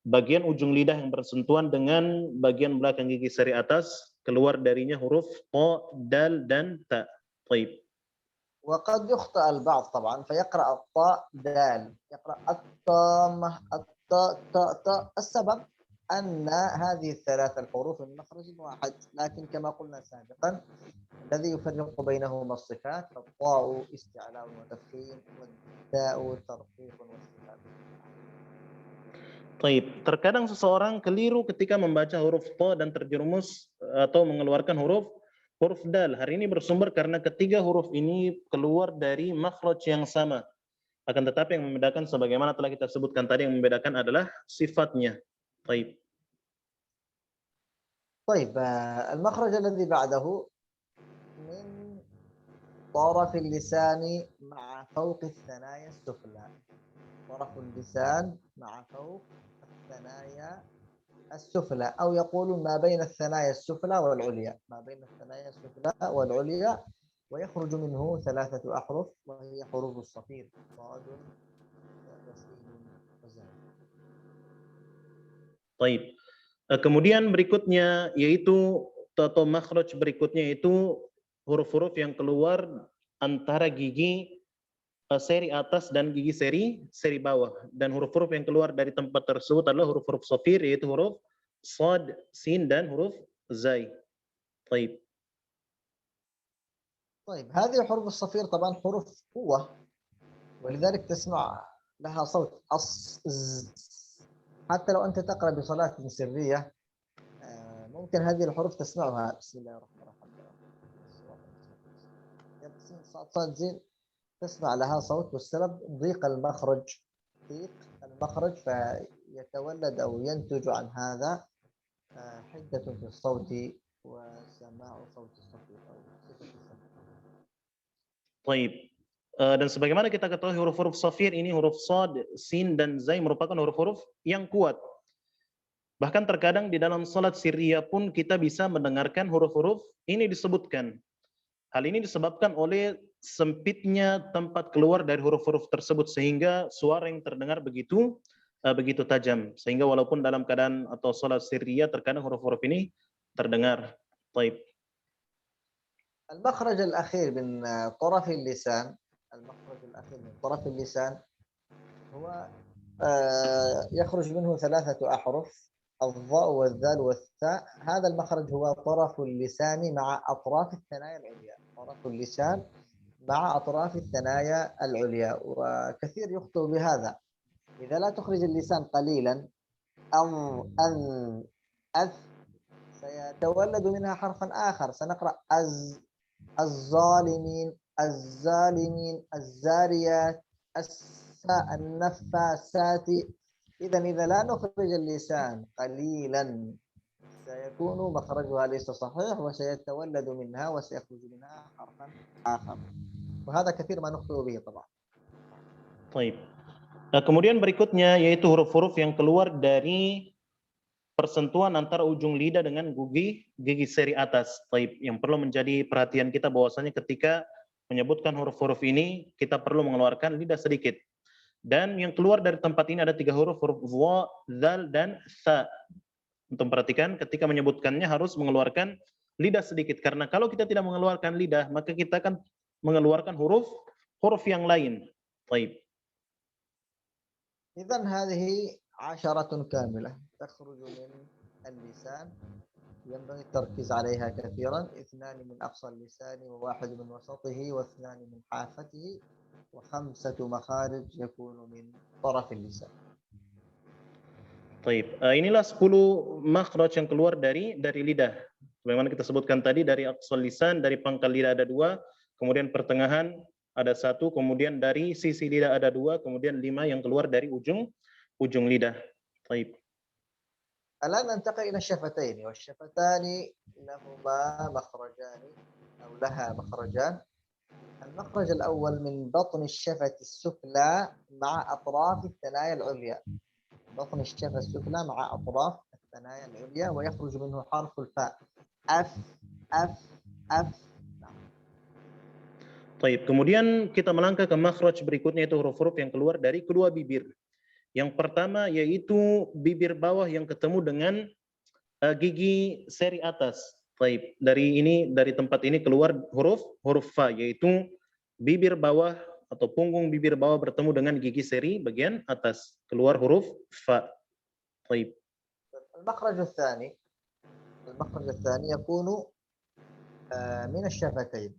bagian ujung lidah yang bersentuhan dengan bagian belakang gigi seri atas, keluar darinya huruf ta, dal dan ta. Baik. وقد يخطئ البعض طبعا فيقرأ الطاء دال، يقرأ الطامة الطاء السبب أن هذه الثلاث الحروف من مخرج واحد، لكن كما قلنا سابقا الذي يفرق بينهما الصفات، الطاء استعلاء وتفخيم والتاء ترقيق واستفهام. Baik, terkadang seseorang keliru ketika membaca huruf ta dan terjerumus atau mengeluarkan huruf dal. Hari ini bersumber karena ketiga huruf ini keluar dari makhraj yang sama. Akan tetapi yang membedakan sebagaimana telah kita sebutkan tadi, yang membedakan adalah sifatnya. Baik. طيب المخرج الذي بعده من طرف اللسان مع فوق الثنايا السفلى، طرف اللسان مع فوق الثنايا السفلى، أو يقولون ما بين الثنايا السفلى والعليا، ما بين الثنايا السفلى والعليا، ويخرج منه ثلاثة أحرف وهي حروف الصفير صاد وسين وزاي. Baik. Kemudian berikutnya yaitu atau makhraj berikutnya itu huruf-huruf yang keluar antara gigi seri atas dan gigi seri bawah, dan huruf-huruf yang keluar dari tempat tersebut adalah huruf-huruf shafir, yaitu huruf shad, sin, dan huruf zai. Baik. طيب هذه حروف الصفير طبعا حروف قوة، ولذلك تسمع لها صوت حتى لو أنت تقرأ بصلاة سرية ممكن هذه الحروف تسمعها. بسم الله الرحمن الرحيم. صاد صاد زين تسمع لها صوت، والسبب ضيق المخرج فيتولد أو ينتج عن هذا حدة في الصوت وسماع صوت الصفير أو صفة الصفير. Baik. Dan sebagaimana kita ketahui huruf-huruf shafir ini, huruf shad, sin, dan zai merupakan huruf-huruf yang kuat. Bahkan terkadang di dalam salat sirriyah pun kita bisa mendengarkan huruf-huruf ini disebutkan. Hal ini disebabkan oleh sempitnya tempat keluar dari huruf-huruf tersebut, sehingga suara yang terdengar begitu tajam. Sehingga walaupun dalam keadaan atau salat sirriyah terkadang huruf-huruf ini terdengar. Baik. المخرج الأخير من طرف اللسان هو يخرج منه 3 أحرف، الضاء والذال والثاء. هذا المخرج هو طرف اللسان مع أطراف الثنايا العليا، وكثير يخطئ بهذا. إذا لا تخرج اللسان قليلا سيتولد منها حرفا آخر. سنقرأ الظالمين، الزاريات، النفاسات. إذا لا نخرج اللسان قليلا سيكون مخرجها ليس صحيح، وسيتولد منها وسيخرج منها حرفا آخر، وهذا كثير ما نخطئ به طبعا. طيب. Kemudian berikutnya yaitu huruf-huruf yang keluar dari persentuhan antara ujung lidah dengan gigi seri atas. Taib. Yang perlu menjadi perhatian kita bahwasanya ketika menyebutkan huruf-huruf ini kita perlu mengeluarkan lidah sedikit. Dan yang keluar dari tempat ini ada 3 huruf dha, dzal, dan tha. Untuk perhatikan ketika menyebutkannya harus mengeluarkan lidah sedikit, karena kalau kita tidak mengeluarkan lidah maka kita akan mengeluarkan huruf yang lain. Taib. إذن هذه 10 كاملة تخرج من اللسان، ينبغي التركيز عليها كثيرا. 2 من أقصى اللسان، و1 من وسطه، و2 من حافته، و5 مخارج يكون من طرف اللسان. Taib. Inilah 10 makhraj yang keluar dari lidah. Bagaimana kita sebutkan tadi, dari aqsal lisan, dari pangkal lidah ada 2, kemudian pertengahan ada 1, kemudian dari sisi lidah ada 2, kemudian 5 yang keluar dari ujung lidah. Taib. الآن ننتقل إلى الشفتين، والشفتان لهما مخرجان أو لها مخرجان. المخرج الأول من بطن الشفة السفلى مع أطراف الثنايا العليا، بطن الشفة السفلى مع أطراف الثنايا العليا، ويخرج منه حرف الفاء. أف أف أف. Taib. Kemudian kita melangkah ke makhraj berikutnya, itu huruf-huruf yang keluar dari kedua bibir. Yang pertama yaitu bibir bawah yang ketemu dengan gigi seri atas. Taib. Dari tempat ini keluar huruf fa, yaitu bibir bawah atau punggung bibir bawah bertemu dengan gigi seri bagian atas, keluar huruf fa. Taib. المخرج الثاني يكون من الشفتين،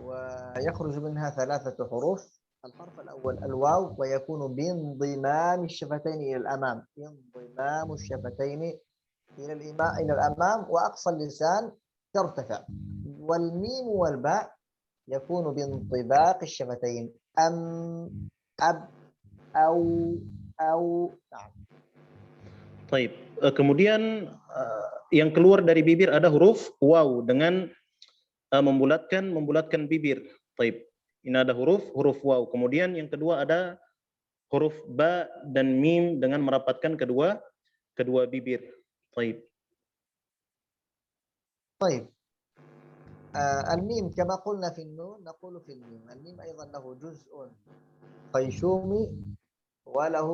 ويخرج منها 3 حروف. الحرف الأول الواو، ويكون بانضمام الشفتين إلى الأمام، انضمام الشفتين إلى الأمام، وأقصى اللسان ترتفع. والميم والباء يكون بانطباق الشفتين، أم أب أو نعم. Taib. Kemudian yang keluar dari bibir ada huruf waw dengan membulatkan bibir. Taib. Ini ada huruf waw. Kemudian yang kedua ada huruf ba dan mim dengan merapatkan kedua bibir. Taib. طيب. الميم كما قلنا في النون نقول في الميم. الميم أيضا له جزء خيشومي وله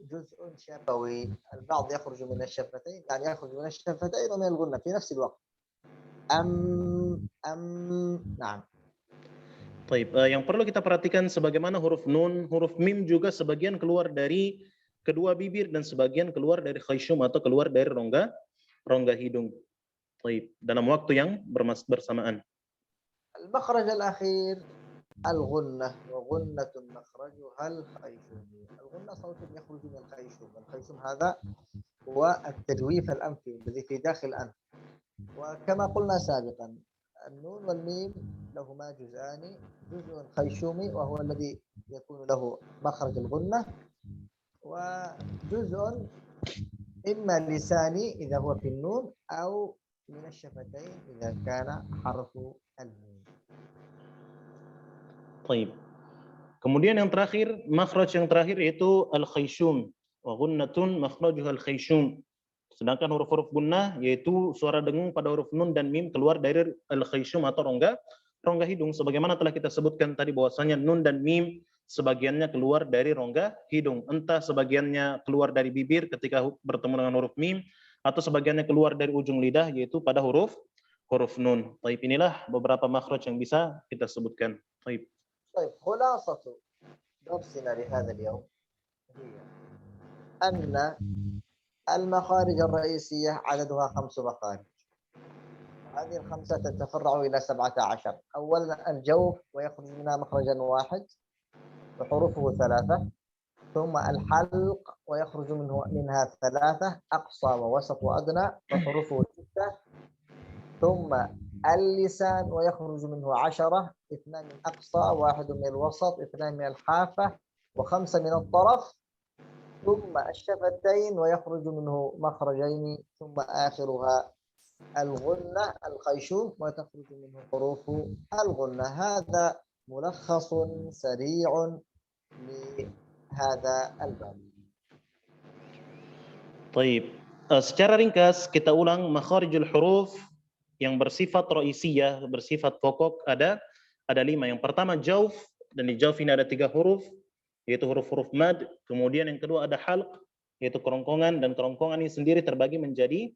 جزء شفوي. البعض يخرج من الشفتين، يعني يخرج من الشفتين ومن الغنة في نفس الوقت. نعم. Baik, yang perlu kita perhatikan sebagaimana huruf nun, huruf mim juga sebagian keluar dari kedua bibir dan sebagian keluar dari khayshum atau keluar dari rongga hidung. Baik, dalam waktu yang bersamaan. المخرج الأخير الغنة، وغنة مخرجها الخيشوم. الغنة صوت يخرج من الخيشوم، الخيشوم هذا هو التجويف الأنفي الذي في داخل الأنف. وكما قلنا سابقا النون والميم لهما جزءان، جزء خيشومي وهو الذي يكون له مخرج الغنة، وجزء إما لساني إذا هو في النون أو من الشفتين إذا كان حرف الميم. Baik. Kemudian yang terakhir, makhraj yang terakhir yaitu al-khayshum. Wa gunnatun makhrajuha al-khayshum. Sedangkan huruf-huruf gunnah yaitu suara dengung pada huruf nun dan mim keluar dari al-khayshum atau rongga hidung. Sebagaimana telah kita sebutkan tadi bahwasanya nun dan mim sebagiannya keluar dari rongga hidung. Entah sebagiannya keluar dari bibir ketika bertemu dengan huruf mim atau sebagiannya keluar dari ujung lidah yaitu pada huruf nun. Baik, inilah beberapa makhraj yang bisa kita sebutkan. Baik. طيب خلاصة درسنا لهذا اليوم هي أن المخارج الرئيسية عددها 5 مخارج. هذه الخمسة تتفرع إلى 17. أولا الجوف ويخرج منها مخرجا واحد وحروفه 3، ثم الحلق ويخرج منها 3 أقصى ووسط وأدنى وحروفه 6، ثم اللسان ويخرج منه 10، 2 من أقصى، 1 من الوسط، 2 من الحافة، و5 من الطرف، ثم الشفتين ويخرج منه مخرجين، ثم آخرها الغنة الخيشوم وتخرج منه حروف الغنة. هذا ملخص سريع لهذا الباب. Baik. Secara ringkas kita ulang makharijul huruf yang bersifat raisiyah, bersifat pokok ada 5. Yang pertama jauf, dan di jauf ini ada 3 huruf yaitu huruf-huruf mad. Kemudian yang kedua ada halq yaitu kerongkongan, dan kerongkongan ini sendiri terbagi menjadi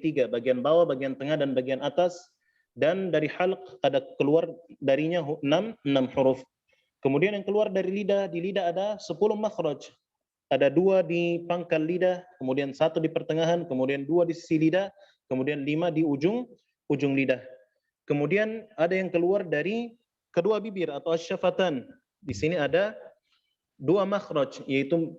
3, bagian bawah, bagian tengah dan bagian atas. Dan dari halq ada keluar darinya 6 huruf. Kemudian yang keluar dari lidah, di lidah ada 10 makhraj. Ada 2 di pangkal lidah, kemudian 1 di pertengahan, kemudian 2 di sisi lidah, kemudian 5 di ujung lidah. Kemudian ada yang keluar dari kedua bibir atau syafatan. Di sini ada 2 makhraj, yaitu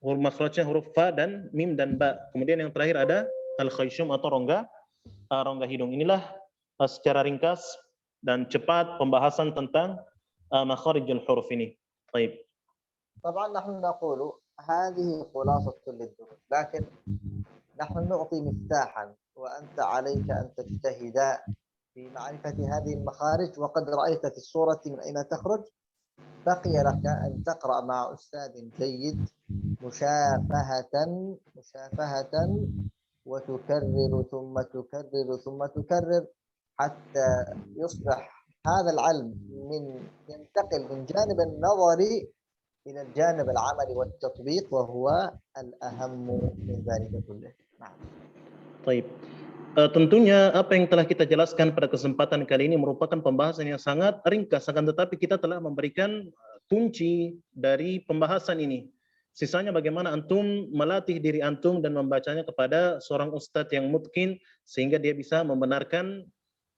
makhrajnya huruf fa dan mim dan ba. Kemudian yang terakhir ada al-khayshum atau rongga hidung. Inilah secara ringkas dan cepat pembahasan tentang makharijul huruf ini. Baik. طبعا نحن نقول هذه خلاصة للدروس، لكن نحن نعطي مفتاحا وأنت عليك أن تجتهد في معرفة هذه المخارج، وقد رأيت في الصورة من أين تخرج. بقي لك أن تقرأ مع أستاذ جيد مشافهة وتكرر ثم تكرر ثم تكرر حتى يصبح هذا العلم ينتقل من جانب النظري إلى الجانب العملي والتطبيق، وهو الأهم من ذلك كله. نعم. Baik. Tentunya apa yang telah kita jelaskan pada kesempatan kali ini merupakan pembahasan yang sangat ringkas, akan tetapi kita telah memberikan kunci dari pembahasan ini. Sisanya bagaimana antum melatih diri antum dan membacanya kepada seorang ustadz yang mungkin sehingga dia bisa membenarkan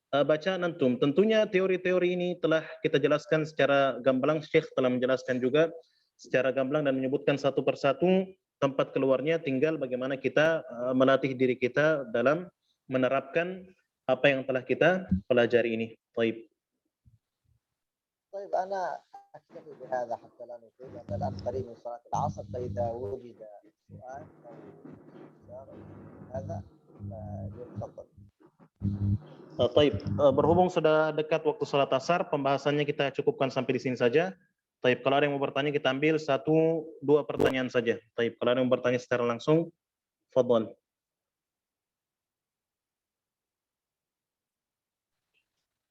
bacaan antum. Tentunya teori-teori ini telah kita jelaskan secara gamblang, Syekh telah menjelaskan juga secara gamblang dan menyebutkan satu persatu tempat keluarnya, tinggal bagaimana kita melatih diri kita dalam menerapkan apa yang telah kita pelajari ini. Baik. طيب أنا أكتفي بهذا حتى لا نطيل، لأن الآن قريب من صلاة العصر، فإذا وجد سؤال أو استفسار أو هذا فليتفضل. Taib, berhubung sudah dekat waktu salat asar, pembahasannya kita cukupkan sampai di sini saja. Taib, kalau ada yang mau bertanya kita ambil 1-2 pertanyaan saja. Taib, kalau ada yang mau bertanya secara langsung, fadhal.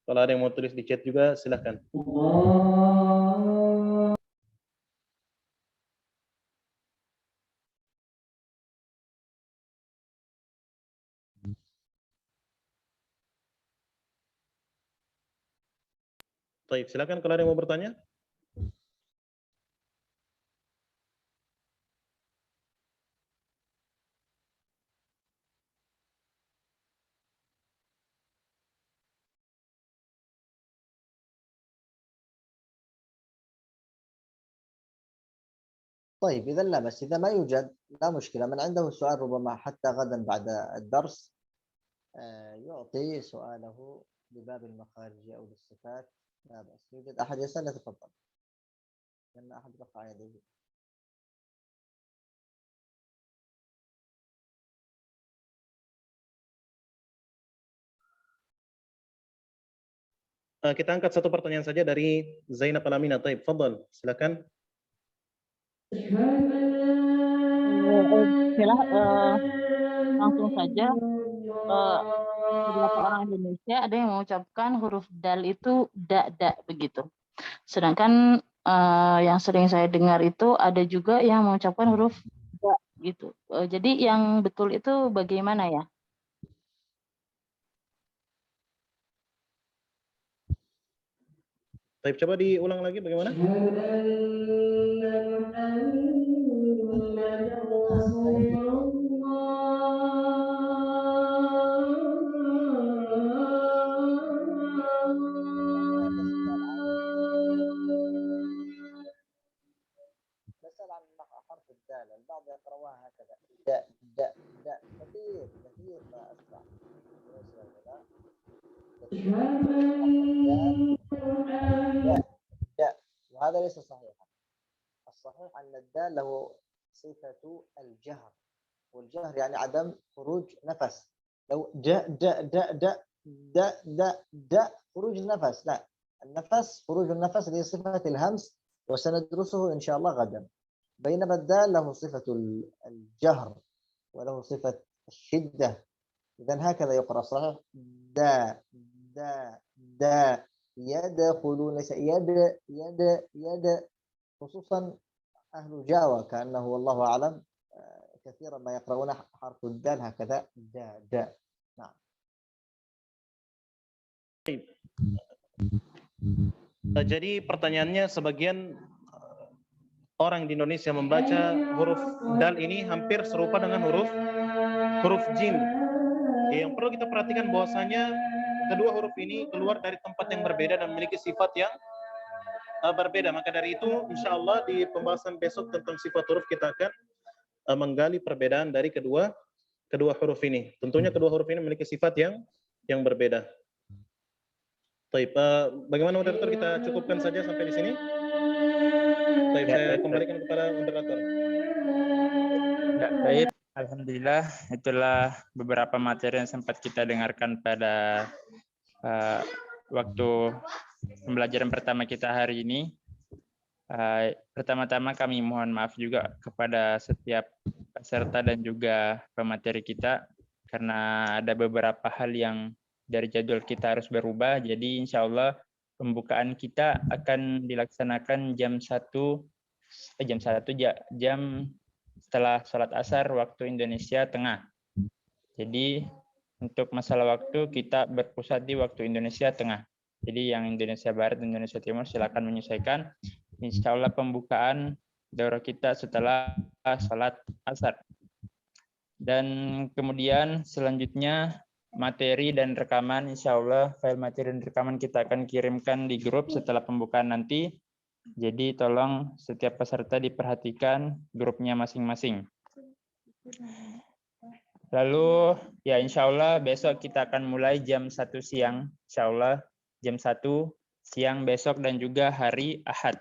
Kalau ada yang mau tulis di chat juga silakan. Baik, silakan kalau ada yang mau bertanya. طيب إذا لا بس إذا ما يوجد لا مشكلة، من عنده سؤال ربما حتى غدا بعد الدرس يعطي سؤاله لباب المخارج أو للصفات، لا بأس. يوجد أحد يسأل يتفضل، لأن أحد رفع يديه. Kita angkat satu pertanyaan saja dari Zainab Alamina. Taib, fadal, silakan. Langsung saja, beberapa orang Indonesia ada yang mengucapkan huruf dal itu da begitu. Sedangkan yang sering saya dengar itu ada juga yang mengucapkan huruf da gitu. Jadi yang betul itu bagaimana ya? Taib, coba diulang lagi bagaimana? نسأل عن حرف الدال، البعض يقرأها هكذا دا دا دا، كثير كثير ما أسمع دا، وهذا ليس صحيحا. الصحيح أن الدال له صفة الجهر، والجهر يعني عدم خروج نفس. لو دا دا دا دا دا دا دا خروج النفس، لا، النفس خروج النفس هي صفة الهمس، وسندرسه إن شاء الله غدا. بينما الدال له صفة الجهر وله صفة الشدة. إذا هكذا يقرأ صحيح دا دا دا، يدخلون، يد يد يد، خصوصا أهل جاوة كأنه والله أعلم كثيرا ما يقرؤون حرف الدال هكذا دا دا. نعم. Jadi pertanyaannya, sebagian orang di Indonesia membaca huruf dal ini hampir serupa dengan huruf jim. Yang perlu kita perhatikan bahwasanya kedua huruf ini keluar dari tempat yang berbeda dan memiliki sifat yang berbeda. Maka dari itu, insya Allah di pembahasan besok tentang sifat huruf kita akan menggali perbedaan dari kedua huruf ini. Tentunya kedua huruf ini memiliki sifat yang berbeda. Baik, bagaimana moderator, kita cukupkan saja sampai di sini. Baik, saya kembalikan kepada moderator. Baik, alhamdulillah, itulah beberapa materi yang sempat kita dengarkan pada waktu pembelajaran pertama kita hari ini. Pertama-tama kami mohon maaf juga kepada setiap peserta dan juga pemateri kita karena ada beberapa hal yang dari jadwal kita harus berubah. Jadi insya Allah pembukaan kita akan dilaksanakan jam setelah sholat asar waktu Indonesia Tengah. Jadi untuk masalah waktu kita berpusat di waktu Indonesia Tengah. Jadi yang Indonesia Barat dan Indonesia Timur silakan menyesuaikan. Insya Allah pembukaan daurah kita setelah sholat asar. Dan kemudian selanjutnya materi dan rekaman, insya Allah file materi dan rekaman kita akan kirimkan di grup setelah pembukaan nanti. Jadi tolong setiap peserta diperhatikan grupnya masing-masing. Lalu ya insya Allah besok kita akan mulai jam 1 siang, insya Allah jam 1 siang besok dan juga hari Ahad.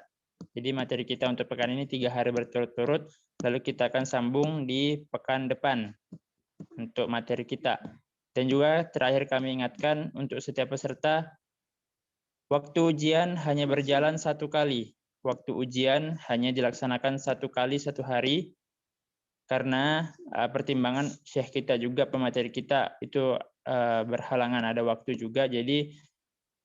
Jadi materi kita untuk pekan ini 3 hari berturut-turut, lalu kita akan sambung di pekan depan untuk materi kita. Dan juga terakhir kami ingatkan untuk setiap peserta, waktu ujian hanya berjalan 1 kali. Waktu ujian hanya dilaksanakan 1 kali 1 hari, karena pertimbangan syekh kita juga, pemateri kita itu berhalangan, ada waktu juga. Jadi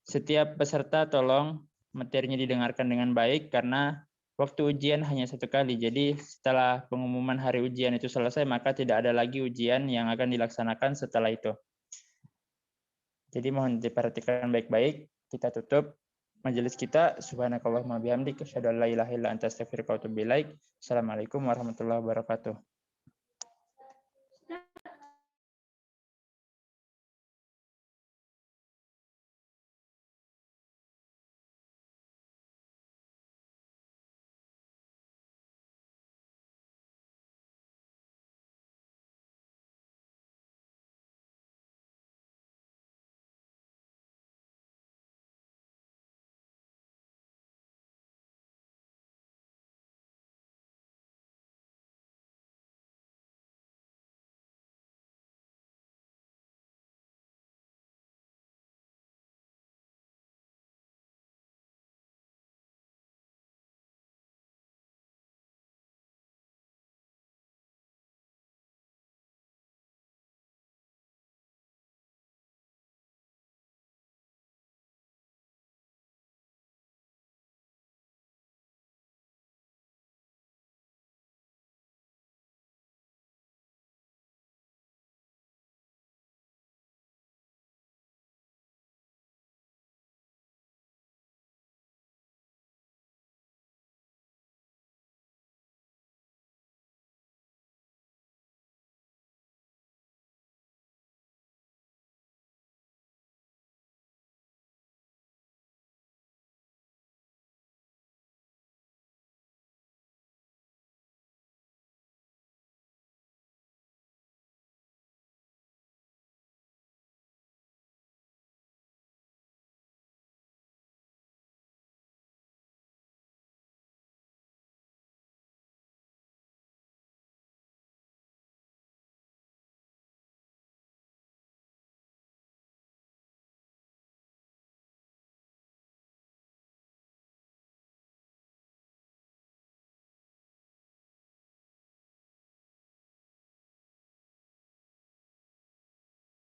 setiap peserta tolong materinya didengarkan dengan baik, karena waktu ujian hanya 1 kali. Jadi setelah pengumuman hari ujian itu selesai, maka tidak ada lagi ujian yang akan dilaksanakan setelah itu. Jadi mohon diperhatikan baik-baik. Kita tutup. majelis kita. Subhanakallahumma bihamdik, asyhadu an la ilaha illa anta astaghfiruka wa atubu ilaik. Assalamualaikum warahmatullahi wabarakatuh.